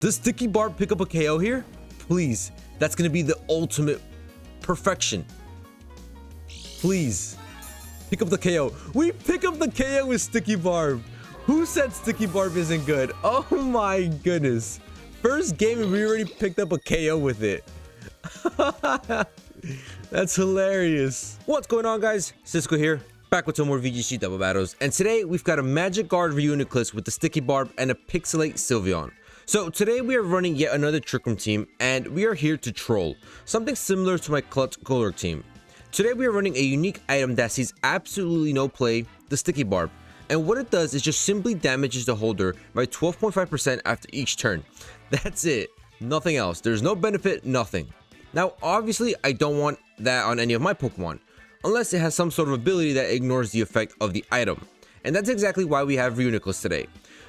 Does Sticky Barb pick up a KO here? Please. That's going to be the ultimate perfection. Please. Pick up the KO. We pick up the KO with Sticky Barb. Who said Sticky Barb isn't good? Oh my goodness. First game and we already picked up a KO with it. That's hilarious. What's going on, guys? Cisco here, back with some more VGC double battles. And today we've got a Magic Guard REUNICLUS with the Sticky Barb and a PIXILATE SYLVEON. So today we are running yet another Trick Room team, and we are here to troll. Something similar to my Clutch Color team. Today we are running a unique item that sees absolutely no play, the Sticky Barb. And what it does is just simply damages the holder by 12.5% after each turn. That's it. Nothing else. There's no benefit, nothing. Now, obviously, I don't want that on any of my Pokemon, unless it has some sort of ability that ignores the effect of the item. And that's exactly why we have REUNICLUS today.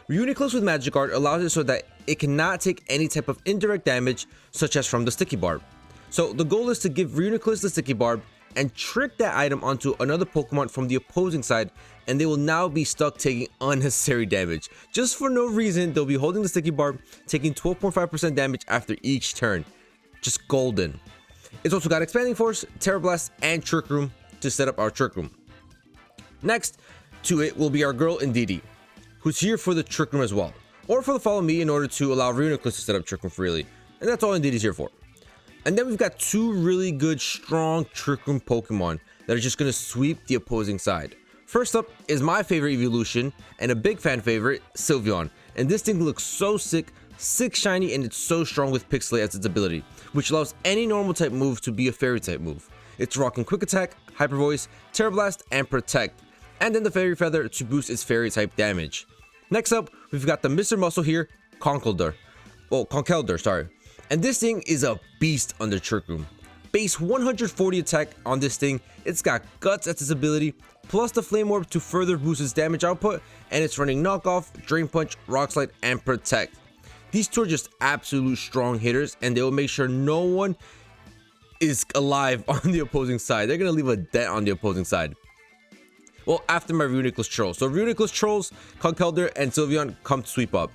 REUNICLUS with Magic Guard allows it so that it cannot take any type of indirect damage, such as from the Sticky Barb. So the goal is to give REUNICLUS the Sticky Barb and trick that item onto another Pokemon from the opposing side, and they will now be stuck taking unnecessary damage. Just for no reason, they'll be holding the Sticky Barb, taking 12.5% damage after each turn. Just golden. It's also got Expanding Force, Terra Blast, and Trick Room to set up our Trick Room. Next to it will be our girl Indigo, who's here for the Trick Room as well, or for the Follow Me in order to allow REUNICLUS to set up Trick Room freely, and that's all Indigo's here for. And then we've got two really good, strong Trick Room Pokemon that are just going to sweep the opposing side. First up is my favorite evolution, and a big fan favorite, SYLVEON. And this thing looks so sick, shiny, and it's so strong with PIXILATE as its ability, which allows any normal type move to be a fairy type move. It's rocking Quick Attack, Hyper Voice, Terra Blast, and Protect, and then the Fairy Feather to boost its fairy type damage. Next up, we've got the Mr. Muscle here, Conkeldurr, sorry. And this thing is a beast under Trick Room. Base 140 attack on this thing, it's got Guts as its ability, plus the Flame Orb to further boost its damage output, and it's running Knockoff, Drain Punch, Rock Slide, and Protect. These two are just absolute strong hitters, and they will make sure no one is alive on the opposing side. They're going to leave a dent on the opposing side. Well, after my REUNICLUS trolls. So REUNICLUS trolls, Conkeldurr, and SYLVEON come to sweep up.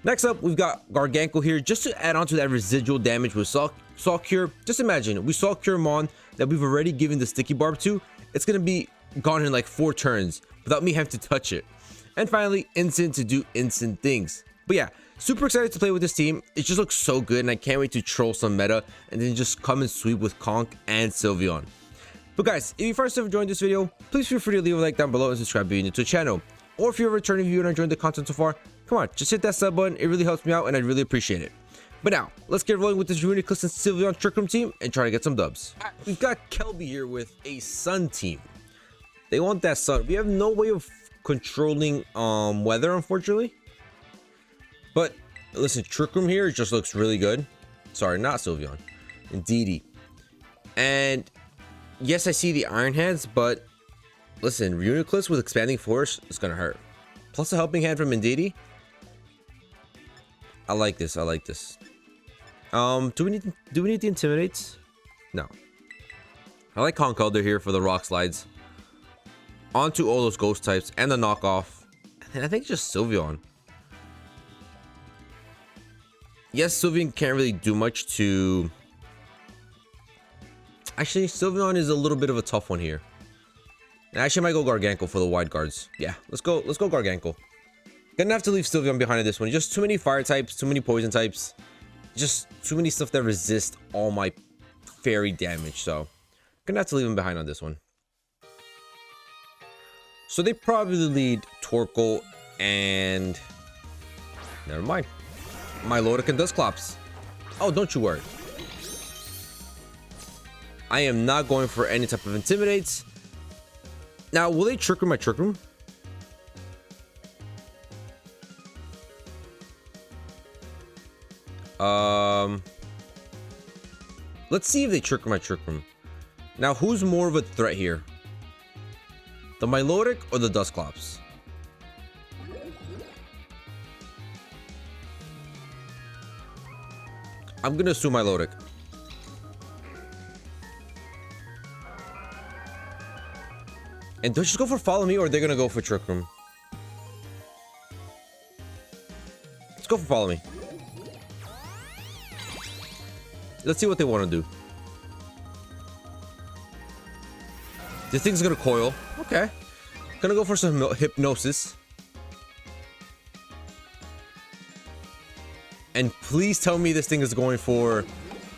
Next up, we've got Garganacl here, just to add on to that residual damage with Saw Cure. Just imagine, we Saw Cure Mon that we've already given the Sticky Barb to. It's going to be gone in like 4 turns without me having to touch it. And finally, Instant to do instant things. But yeah, super excited to play with this team. It just looks so good, and I can't wait to troll some meta and then just come and sweep with Conk and SYLVEON. But guys, if you first have joined this video, please feel free to leave a like down below and subscribe if you're new to the channel. Or if you're a returning viewer and enjoying the content so far, come on, just hit that sub button. It really helps me out and I'd really appreciate it. But now, let's get rolling with this REUNICLUS and SYLVEON Trick Room team and try to get some dubs. We've got Kelby here with a Sun team. They want that Sun. We have no way of controlling weather, unfortunately. But listen, Trick Room here just looks really good. Sorry, not SYLVEON. Indeedy. And yes, I see the Iron Hands, but listen, REUNICLUS with Expanding Force is gonna hurt. Plus a Helping Hand from Indeedy. I like this. I like this. Do we need the Intimidates? No. I like Conkeldurr here for the Rock Slides. Onto all those Ghost types and the Knockoff. And I think just SYLVEON. Yes, SYLVEON can't really do much to... Actually, SYLVEON is a little bit of a tough one here. And actually, I might go Garganacl for the wide guards. Yeah, let's go Garganacl. Gonna have to leave SYLVEON behind in this one. Just too many fire types, too many poison types. Just too many stuff that resist all my fairy damage. So, gonna have to leave him behind on this one. So they probably lead Torkoal and... Never mind. Milotic and Dusclops. Oh, don't you worry. I am not going for any type of Intimidates. Now, will they Trick Room my Trick Room? Let's see if they Trick Room my Trick Room. Now, who's more of a threat here? The Milotic or the Dusclops? I'm gonna assume Milotic. And do I just go for Follow Me, or are they gonna go for Trick Room? Let's go for Follow Me. Let's see what they want to do. This thing's gonna coil. Okay. Gonna go for some hypnosis. And please tell me this thing is going for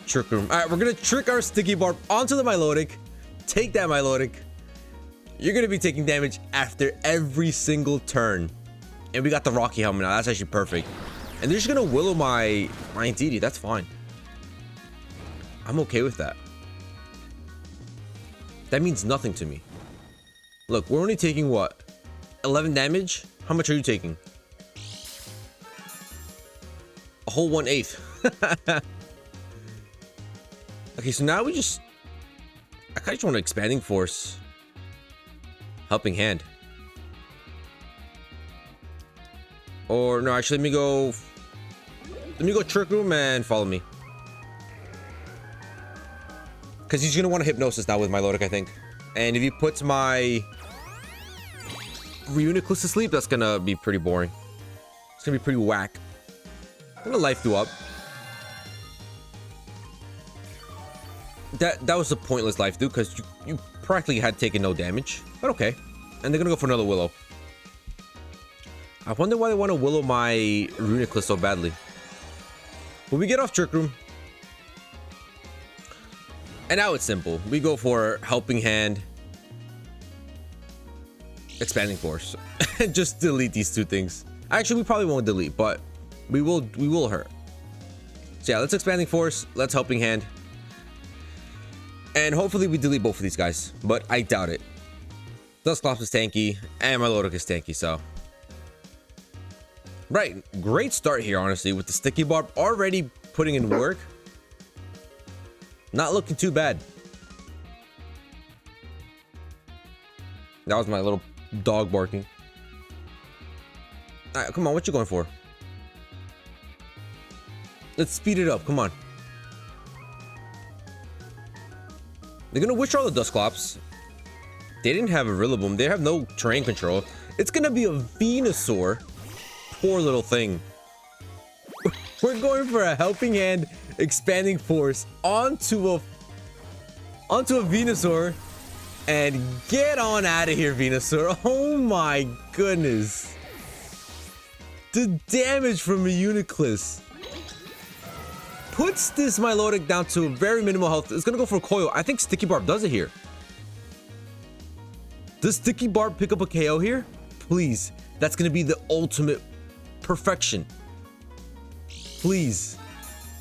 Trick Room. All right, we're gonna trick our Sticky Barb onto the Milotic. Take that, Milotic. You're gonna be taking damage after every single turn. And we got the Rocky helmet now. That's actually perfect. And they're just gonna willow my Indeedee. That's fine. I'm okay with that. That means nothing to me. Look, we're only taking what? 11 damage? How much are you taking? A whole 1/8. Okay, so now we just... I kind of just want an Expanding Force. Helping Hand. Or, no, actually, let me go Trick Room and follow me. Because he's going to want to Hypnosis now with Milotic, I think. And if he puts my REUNICLUS to sleep, that's going to be pretty boring. It's going to be pretty whack. I'm going to Life Dew up. That was a pointless Life Dew because you practically had taken no damage. But okay. And they're going to go for another Willow. I wonder why they want to Willow my REUNICLUS so badly. But we get off Trick Room. And now it's simple. We go for Helping Hand, Expanding Force, and just delete these two things. Actually, we probably won't delete, but we will hurt. So yeah, let's Expanding Force, let's Helping Hand, and hopefully we delete both of these guys. But I doubt it. Dusclops is tanky, and Milotic is tanky, so right. Great start here, honestly, with the Sticky Barb already putting in work. Not looking too bad. That was my little dog barking. All right, come on, what you going for? Let's speed it up, come on. They're gonna withdraw the Dusclops. They didn't have a Rillaboom. They have no terrain control. It's gonna be a Venusaur. Poor little thing. We're going for a Helping Hand, Expanding Force onto a Venusaur, and get on out of here, Venusaur. Oh my goodness. The damage from REUNICLUS puts this Milotic down to very minimal health. It's gonna go for a Coil. I think Sticky Barb does it here. Does Sticky Barb pick up a KO here? Please. That's gonna be the ultimate perfection. Please.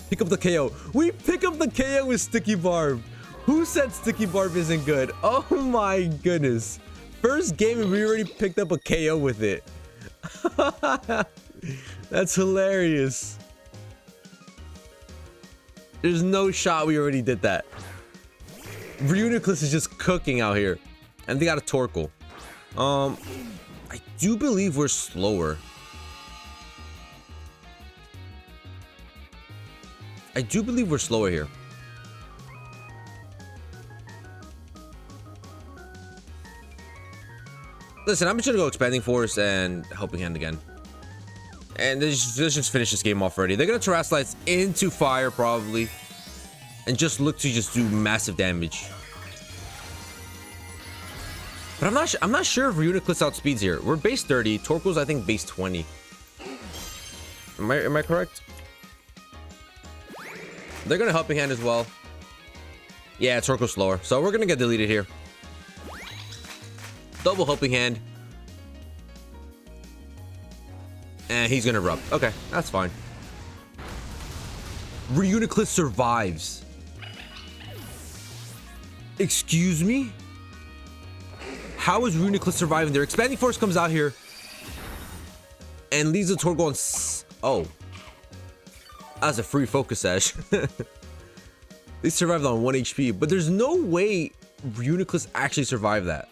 Pick up the KO. We pick up the KO with Sticky Barb. Who said Sticky Barb isn't good? Oh my goodness. First game and we already picked up a KO with it. That's hilarious. There's no shot we already did that. REUNICLUS is just cooking out here. And they got a Torkoal. I do believe we're slower. I do believe we're slower here. Listen, I'm just gonna go Expanding Force and Helping Hand again. And let's just finish this game off already. They're gonna Terrasilize into fire probably. And just look to just do massive damage. But I'm not sure if REUNICLUS outspeeds here. We're base 30. Torkoal's I think base 20. Am I correct? They're gonna Helping Hand as well. Yeah, Torkoal's slower. So we're gonna get deleted here. Double Helping Hand. And he's gonna Rub. Okay, that's fine. REUNICLUS survives. Excuse me? How is REUNICLUS surviving? Their Expanding Force comes out here and leaves the Torkoal on... Oh. That's a free Focus Sash. They survived on 1 HP, but there's no way REUNICLUS actually survived that.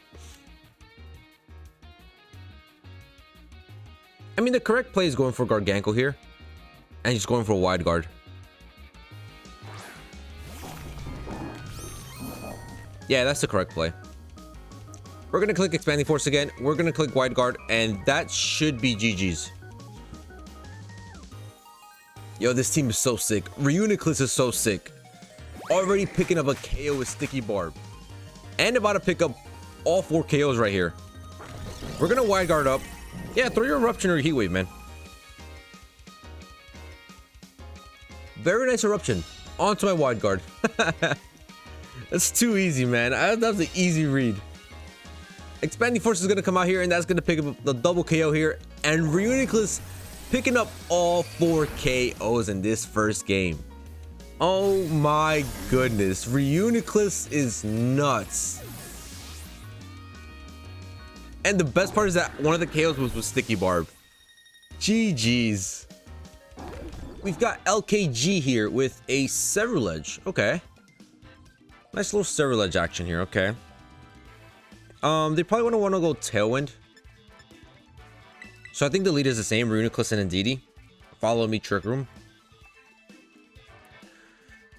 I mean, the correct play is going for Gargankel here. And he's going for a Wide Guard. Yeah, that's the correct play. We're going to click Expanding Force again. We're going to click Wide Guard. And that should be GG's. Yo, this team is so sick. REUNICLUS is so sick. Already picking up a KO with Sticky Barb. And about to pick up all 4 KOs right here. We're gonna wide guard up. Yeah, throw your Eruption or Heat Wave, man. Very nice Eruption. Onto my wide guard. That's too easy, man. That was an easy read. Expanding Force is gonna come out here, and that's gonna pick up the double KO here. And REUNICLUS picking up all 4 KOs in this first game. Oh my goodness. REUNICLUS is nuts. And the best part is that one of the KOs was with Sticky Barb. GG's. We've got LKG here with a Cerulege. Okay. Nice little Cerulege action here. Okay. They probably want to go Tailwind. So I think the lead is the same. REUNICLUS and Indeedee. Follow me, Trick Room.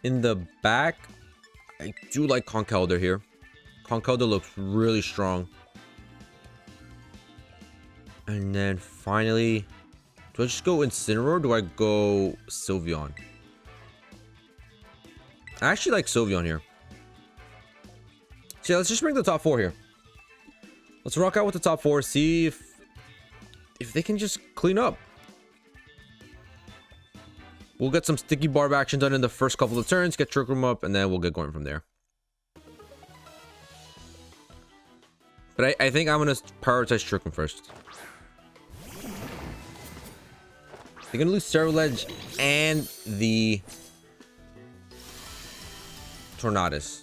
In the back, I do like Conkeldurr here. Conkeldurr looks really strong. And then finally, do I just go Incineroar or do I go SYLVEON? I actually like SYLVEON here. So yeah, let's just bring the top 4 here. Let's rock out with the top 4, see if they can just clean up. We'll get some Sticky Barb action done in the first couple of turns, get Trick Room up, and then we'll get going from there. But I think I'm going to prioritize Trick Room first. They're going to lose Cerulege and the Tornadus.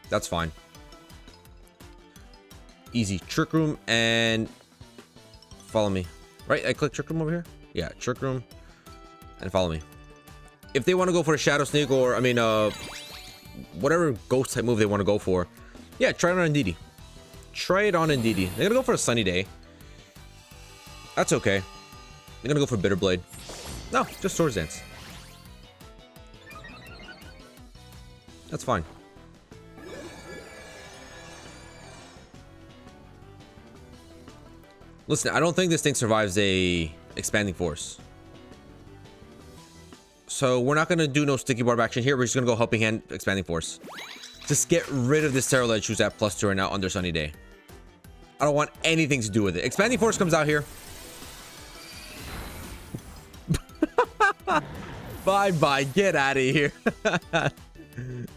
That's fine. Easy. Trick Room and follow me. Right? I click Trick Room over here? Yeah, Trick Room and follow me. If they want to go for a Shadow Sneak or, I mean, whatever ghost type move they want to go for. Yeah, try it on Indeedee. Try it on Indeedee. They're going to go for a Sunny Day. That's okay. They're going to go for Bitter Blade. No, just Swords Dance. That's fine. Listen, I don't think this thing survives a Expanding Force. So we're not going to do no Sticky Barb action here. We're just going to go Helping Hand, Expanding Force. Just get rid of this Cerulege who's at +2 right now under Sunny Day. I don't want anything to do with it. Expanding Force comes out here. Bye-bye. Get out of here.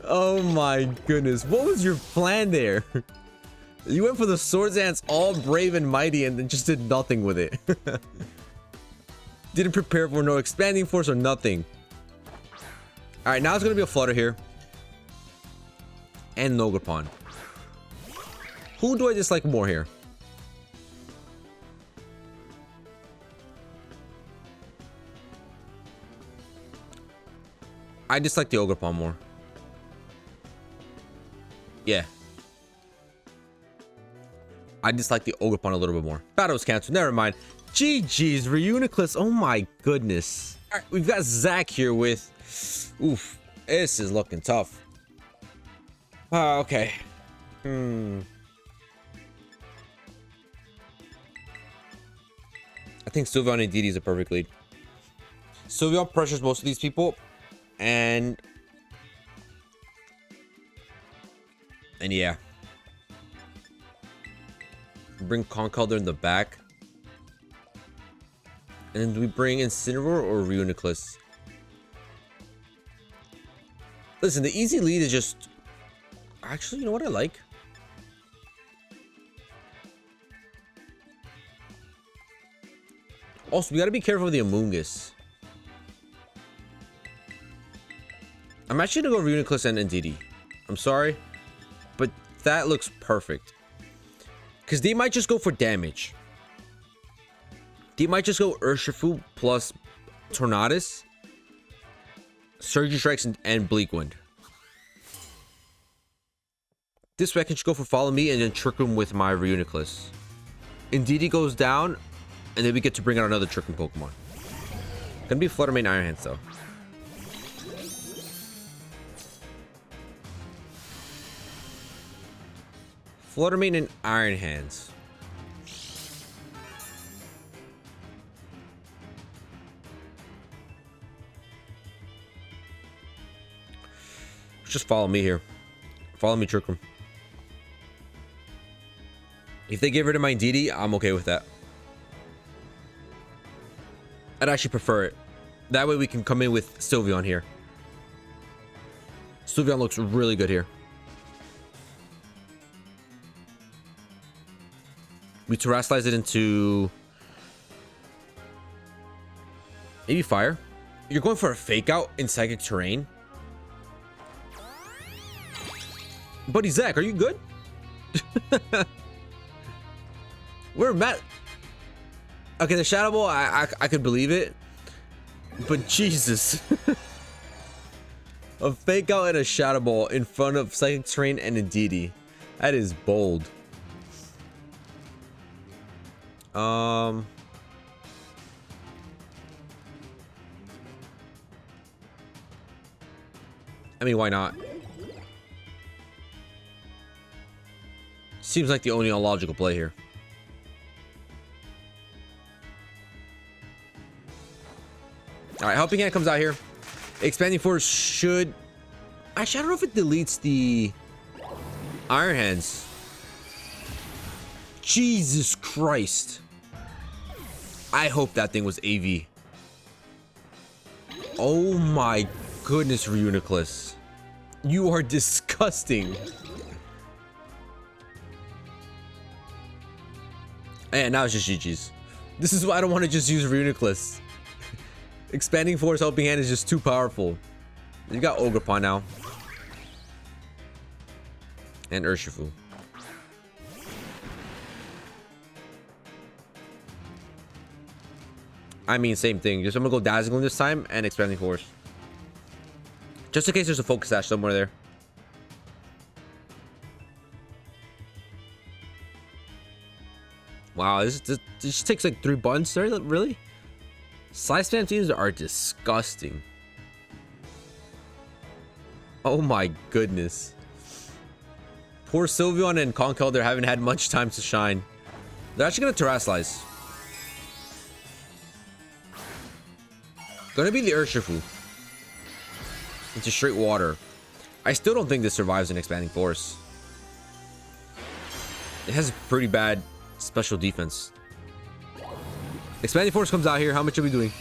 Oh my goodness. What was your plan there? You went for the Swords Dance all brave and mighty and then just did nothing with it. Didn't prepare for no Expanding Force or nothing. Alright, now it's going to be a Flutter here. And Nogarpon. Who do I dislike more here? I dislike the Ogerpon more. Yeah. I dislike the Ogerpon a little bit more. Battle was canceled. Never mind. GG's. REUNICLUS. Oh my goodness. Alright, we've got Zach here with... Oof. This is looking tough. Okay. I think SYLVEON and Indeedee is a perfect lead. SYLVEON pressures most of these people. And yeah. Bring Conkeldurr in the back. And then do we bring Incineroar or REUNICLUS? Listen, the easy lead is just... Actually, you know what I like? Also, we gotta be careful with the Amoonguss. I'm actually gonna go REUNICLUS and Indeedee. I'm sorry, but that looks perfect. Because they might just go for damage. They might just go Urshifu plus Tornadus, Surgery Strikes, and Bleak Wind. This way I can just go for Follow Me and then Trick Room with my REUNICLUS. Indeedee goes down, and then we get to bring out another Trick Room Pokemon. Gonna be Flutter Mane Iron Hands though. Flutter Mane and Iron Hands. Just follow me here. Follow me, Trick Room. If they get rid of my DD, I'm okay with that. I'd actually prefer it. That way we can come in with SYLVEON here. SYLVEON looks really good here. We terrestrialize it into maybe fire. You're going for a fake out in psychic terrain. Buddy Zach, are you good? We're Matt. Okay, the Shadow Ball, I could believe it. But Jesus. A fake out and a Shadow Ball in front of psychic terrain and a DD. That is bold. I mean, why not? Seems like the only illogical play here. All right, Helping Hand comes out here. Expanding Force should... Actually, I don't know if it deletes the Iron Hands. Jesus Christ. I hope that thing was AV. Oh my goodness, REUNICLUS. You are disgusting. And now it's just GG's. This is why I don't want to just use REUNICLUS. Expanding Force Helping Hand is just too powerful. You got Ogerpon now. And Urshifu. I mean, same thing. Just I'm gonna go Dazzling this time and Expanding Force. Just in case there's a Focus Sash somewhere there. Wow, this just takes like 3 buttons there, really? Side spam teams are disgusting. Oh my goodness. Poor SYLVEON and Conkeldurr haven't had much time to shine. They're actually gonna Terrasilize. Gonna be the Urshifu. Into straight water. I still don't think this survives an Expanding Force. It has a pretty bad special defense. Expanding Force comes out here. How much are we doing?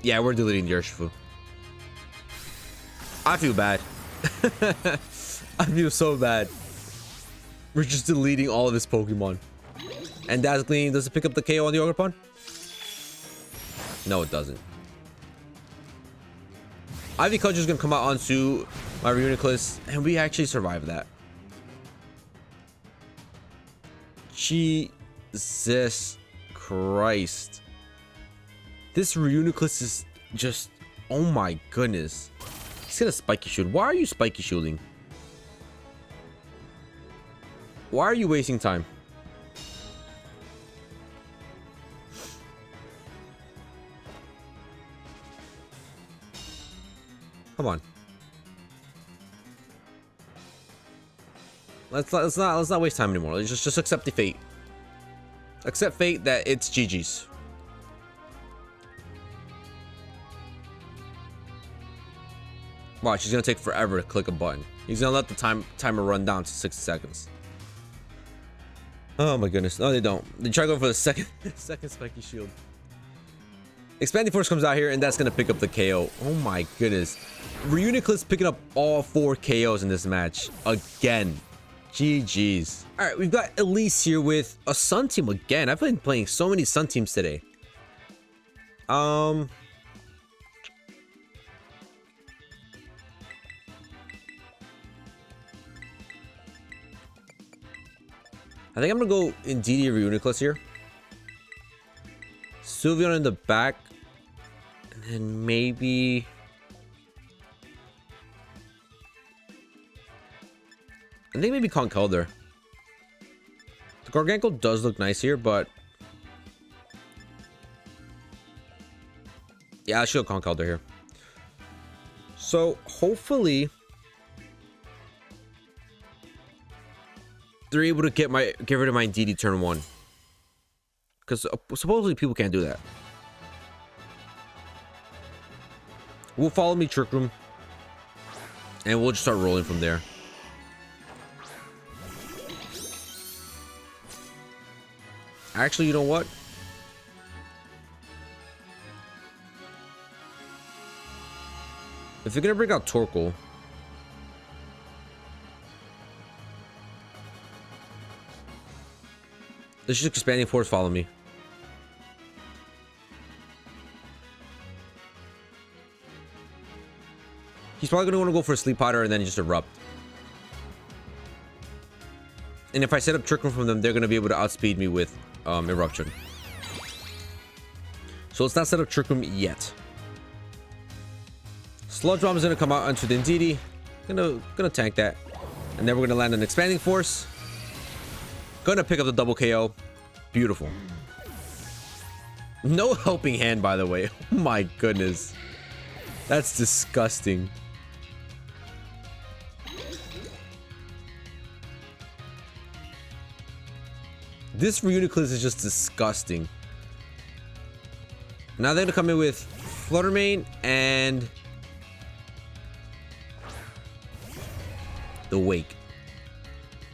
Yeah, we're deleting the Urshifu. I feel bad. I feel so bad. We're just deleting all of his Pokemon. And Dazzling, does it pick up the KO on the Ogerpon? No, it doesn't. Ivy Cudger is going to come out onto my REUNICLUS, and we actually survived that. Jesus Christ. This REUNICLUS is just... Oh my goodness. He's gonna Spiky Shield. Why are you Spiky Shielding? Why are you wasting time? Come on. Let's not waste time anymore. Let's just accept the fate. Accept fate that it's GG's. Watch, he's gonna take forever to click a button. He's gonna let the timer run down to 60 seconds. Oh my goodness. No, they don't. They try going for the second Spiky Shield. Expanding Force comes out here, and that's gonna pick up the KO. Oh my goodness. REUNICLUS picking up all 4 KOs in this match again. GG's. All right, we've got Elise here with a Sun team again. I've been playing so many Sun teams today. I think I'm gonna go in DD REUNICLUS here. SYLVEON in the back, and then maybe. I think maybe Conkeldurr. The Gargantuar does look nice here, but yeah, I should go Conkeldurr here. So hopefully they're able to get rid of my DD turn 1, because supposedly people can't do that. Will follow me, Trick Room. And we'll just start rolling from there. Actually, you know what? If you're gonna bring out Torkoal, let's just expanding force follow me. He's probably gonna want to go for a Sleep Powder and then just Erupt. And if I set up Trick Room from them, they're gonna be able to outspeed me with Eruption. So let's not set up Trick Room yet. Sludge Bomb is gonna come out onto the Indeedee. Gonna tank that. And then we're gonna land an Expanding Force. Gonna pick up the double KO. Beautiful. No helping hand, by the way. Oh my goodness. That's disgusting. This REUNICLUS is just disgusting. Now they're gonna come in with Flutter Mane and the Wake.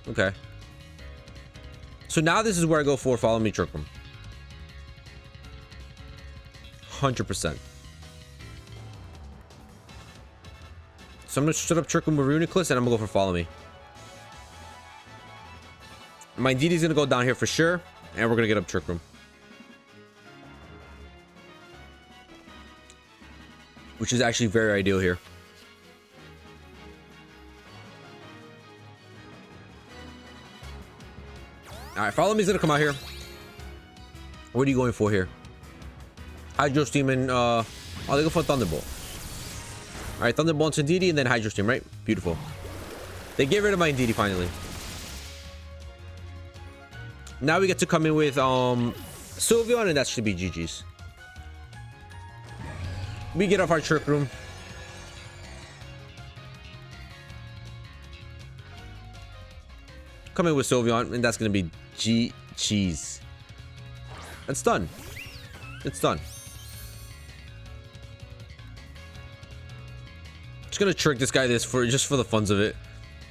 Okay. So now this is where I go for Follow Me Trick Room. 100%. So I'm gonna set up Trick Room with REUNICLUS and I'm gonna go for Follow Me. My Indeedee's gonna go down here for sure, and we're gonna get up Trick Room, which is actually very ideal here. All right, Follow Me's gonna come out here. What are you going for here? Hydro Steam and oh, they go for Thunderbolt. All right, Thunderbolt into Indeedee and then Hydro Steam, right? Beautiful. They get rid of my Indeedee finally. Now we get to come in with SYLVEON, and that should be GG's. We get off our Trick Room. Come in with SYLVEON, and that's gonna be GG's. It's done. It's done. Just gonna trick this guy just for the funs of it.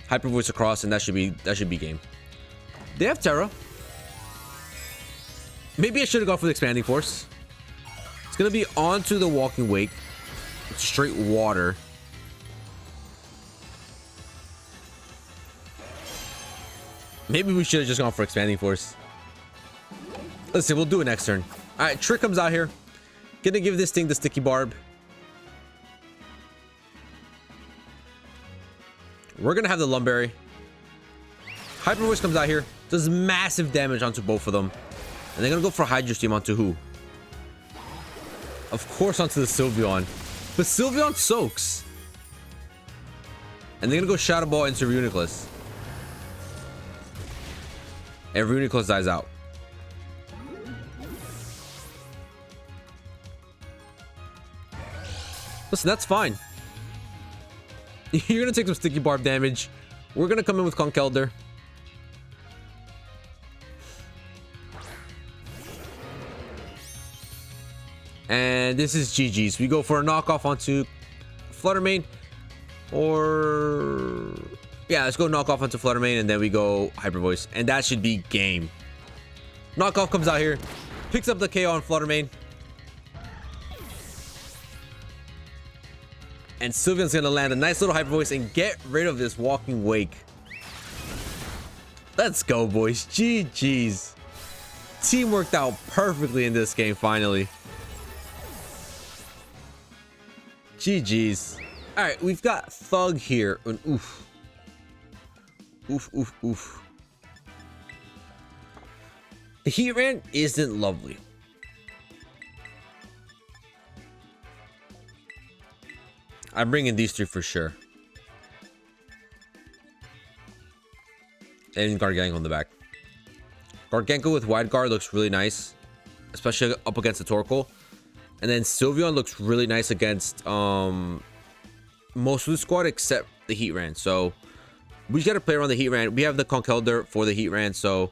Hyper Voice across, and that should be game. They have Terra. Maybe I should have gone for the Expanding Force. It's gonna be onto the Walking Wake. It's straight water. Maybe we should have just gone for Expanding Force. Listen, we'll do it next turn. All right, Trick comes out here. Gonna give this thing the Sticky Barb. We're gonna have the Lumberry. Hyper Voice comes out here. Does massive damage onto both of them. And they're gonna go for Hydro Steam onto who? Of course onto the SYLVEON. But SYLVEON soaks. And they're gonna go Shadow Ball into REUNICLUS. And REUNICLUS dies out. Listen, that's fine. You're gonna take some Sticky Barb damage. We're gonna come in with Conkeldurr. And this is GG's. We go for a knockoff onto Flutter Mane. Or yeah, let's go knockoff onto Flutter Mane, and then we go Hyper Voice. And that should be game. Knockoff comes out here. Picks up the KO on Flutter Mane. And SYLVEON's gonna land a nice little Hyper Voice and get rid of this Walking Wake. Let's go, boys. GG's. Team worked out perfectly in this game, finally. GG's. All right, we've got Thug here. And oof. Oof, oof, oof. The Heatran isn't lovely. I'm bringing these three for sure. And Garganko on the back. Garganko with Wide Guard looks really nice, especially up against the Torkoal. And then SYLVEON looks really nice against most of the squad except the Heatran. So we just got to play around the Heatran. We have the Conkeldurr for the Heatran, so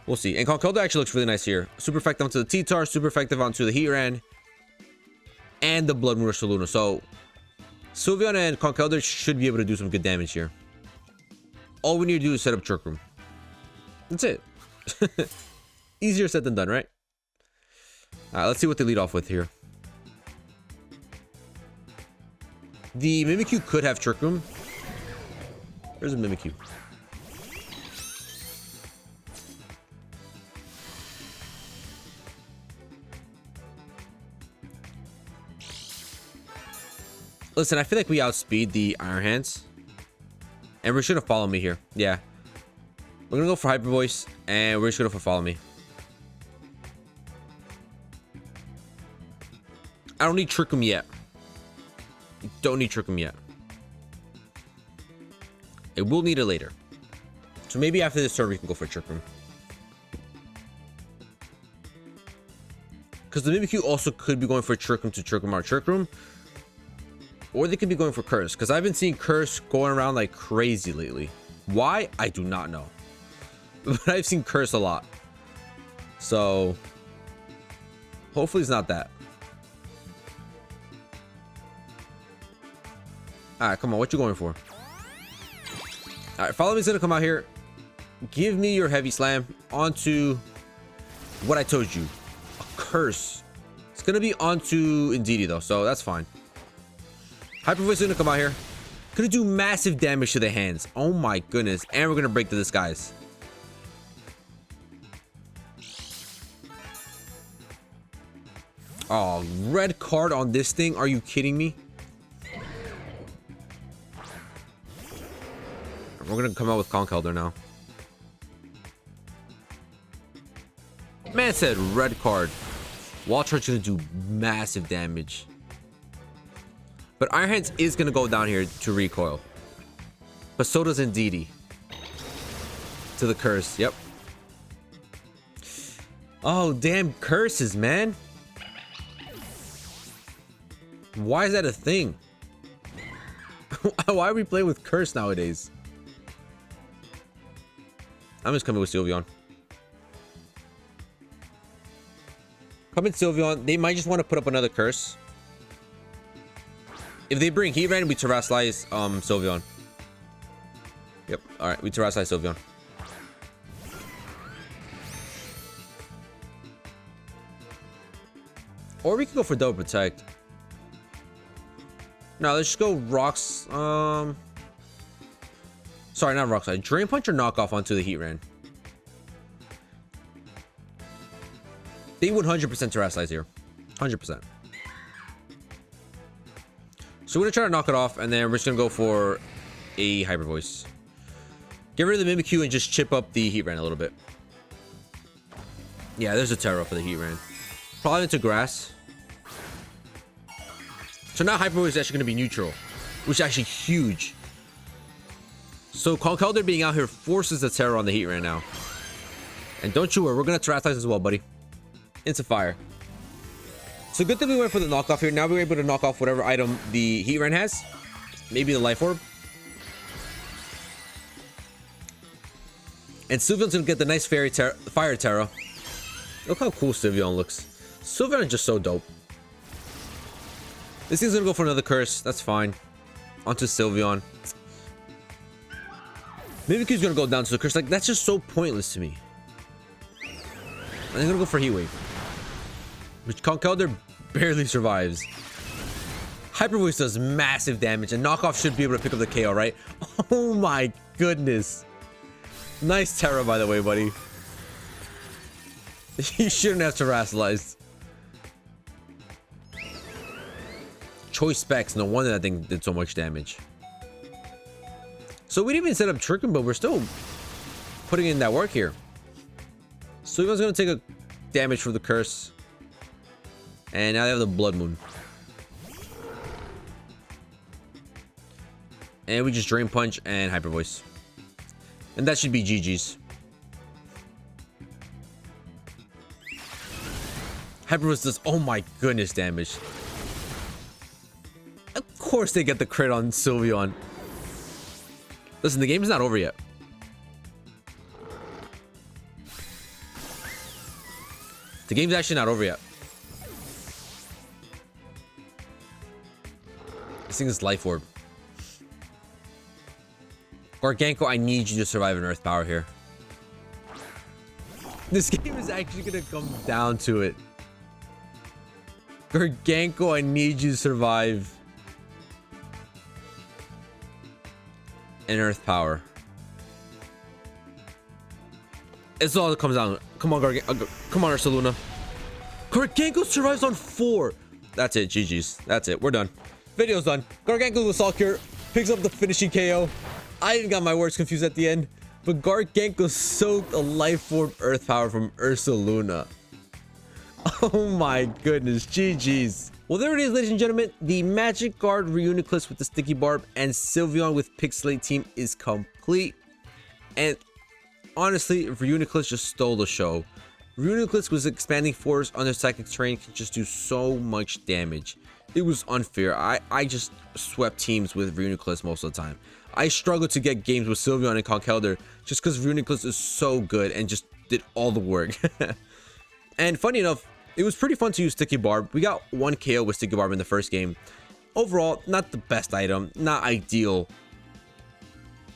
we'll see. And Conkeldurr actually looks really nice here. Super effective onto the T-Tar, super effective onto the Heatran, and the Blood Moon Luna. So Sylveon and Conkeldurr should be able to do some good damage here. All we need to do is set up Trick Room. That's it. Easier said than done, right? Alright, let's see what they lead off with here. The Mimikyu could have Trick Room. There's a Mimikyu. Listen, I feel like we outspeed the Iron Hands. And we're just gonna follow me here. Yeah. We're gonna go for Hyper Voice, and we're just gonna go for Follow Me. I don't need Trick Room yet. Don't need Trick Room yet. It will need it later. So maybe after this turn we can go for Trick Room. Because the Mimikyu also could be going for Trick Room to Trick Room our Trick Room. Or they could be going for Curse. Because I've been seeing Curse going around like crazy lately. Why? I do not know. But I've seen Curse a lot. So hopefully it's not that. Alright, come on. What you going for? Alright, Follow Me's gonna come out here. Give me your Heavy Slam onto what I told you. A Curse. It's gonna be onto Indeedee though, so that's fine. Hyper Voice is gonna come out here. Gonna do massive damage to the hands. Oh my goodness. And we're gonna break the disguise. Oh, red card on this thing? Are you kidding me? We're gonna come out with Conkeldurr now. Man said red card. Wall Charge gonna do massive damage. But Iron Hands is gonna go down here to recoil. But so does Indeedee. To the Curse, yep. Oh, damn curses, man. Why is that a thing? Why are we playing with Curse nowadays? I'm just coming with Sylveon. Coming Sylveon, they might just want to put up another Curse. If they bring Heatran, we Terrasilize Sylveon. Yep, alright, we Terrasilize Sylveon. Or we can go for Double Protect. No, let's just go Rocks. Sorry, not Rock Slide. Drain Punch or Knockoff onto the Heatran. They would 100% Terrasilize here. 100%. So we're gonna try to knock it off, and then we're just gonna go for a Hyper Voice. Get rid of the Mimikyu and just chip up the Heatran a little bit. Yeah, there's a Terra for the Heatran. Probably into Grass. So now Hyper Voice is actually gonna be neutral, which is actually huge. So Conkeldurr being out here forces the Terra on the Heatran now. And don't you worry, we're gonna Terrasilize as well, buddy. Into Fire. So good thing we went for the knockoff here. Now we're able to knock off whatever item the Heatran has. Maybe the Life Orb. And Sylveon's gonna get the nice Fire Terra. Look how cool Sylveon looks. Sylveon is just so dope. This thing's gonna go for another Curse. That's fine. Onto Sylveon. Mimikyu's gonna go down to the Curse. Like, that's just so pointless to me. I'm gonna go for Heat Wave. Which Conkeldurr barely survives. Hyper Voice does massive damage, and Knockoff should be able to pick up the KO, right? Oh my goodness. Nice Terra, by the way, buddy. You shouldn't have Terrasilized. Choice Specs, no wonder that thing did so much damage. So we didn't even set up Trick Room, but we're still putting in that work here. Sylveon's gonna take a damage from the Curse. And now they have the Blood Moon. And we just Drain Punch and Hyper Voice. And that should be GG's. Hyper Voice does, oh my goodness, damage. Of course they get the crit on Sylveon. Listen, the game is not over yet. The game's actually not over yet. This thing is Life Orb. Garganko, I need you to survive an Earth Power here. This game is actually gonna come down to it. Garganko, I need you to survive an Earth Power. It's all that comes down. Come on, Garganko. Come on, Ursaluna. Garganko survives on 4. That's it. GG's. That's it. We're done. Video's done. Garganko with Assault Cure picks up the finishing KO. I even got my words confused at the end. But Garganko soaked a Life Orb Earth Power from Ursaluna. Oh my goodness. GG's. Well, there it is, ladies and gentlemen. The Magic Guard REUNICLUS with the Sticky Barb and Sylveon with Pixilate team is complete. And honestly, REUNICLUS just stole the show. REUNICLUS was expanding force on their psychic terrain, can just do so much damage. It was unfair. I just swept teams with REUNICLUS most of the time. I struggled to get games with Sylveon and Conkeldurr just because REUNICLUS is so good and just did all the work. And funny enough, it was pretty fun to use Sticky Barb. We got 1 KO with Sticky Barb in the first game. Overall, not the best item, not ideal,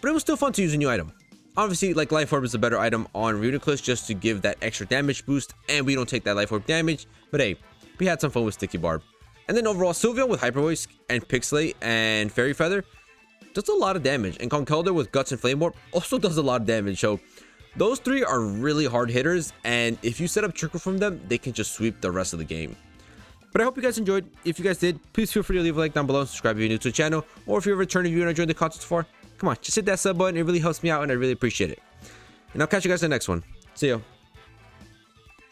but it was still fun to use a new item. Obviously, like, Life Orb is a better item on REUNICLUS just to give that extra damage boost, and we don't take that Life Orb damage. But hey, we had some fun with Sticky Barb. And then overall, Sylveon with Hyper Voice and Pixilate and Fairy Feather does a lot of damage. And Conkeldurr with Guts and Flame Orb also does a lot of damage. So those 3 are really hard hitters, and if you set up Trickle from them, they can just sweep the rest of the game. But I hope you guys enjoyed. If you guys did, please feel free to leave a like down below and subscribe if you're new to the channel, or if you're a returning viewer and enjoyed the content so far, come on, just hit that sub button. It really helps me out and I really appreciate it. And I'll catch you guys in the next one. See ya.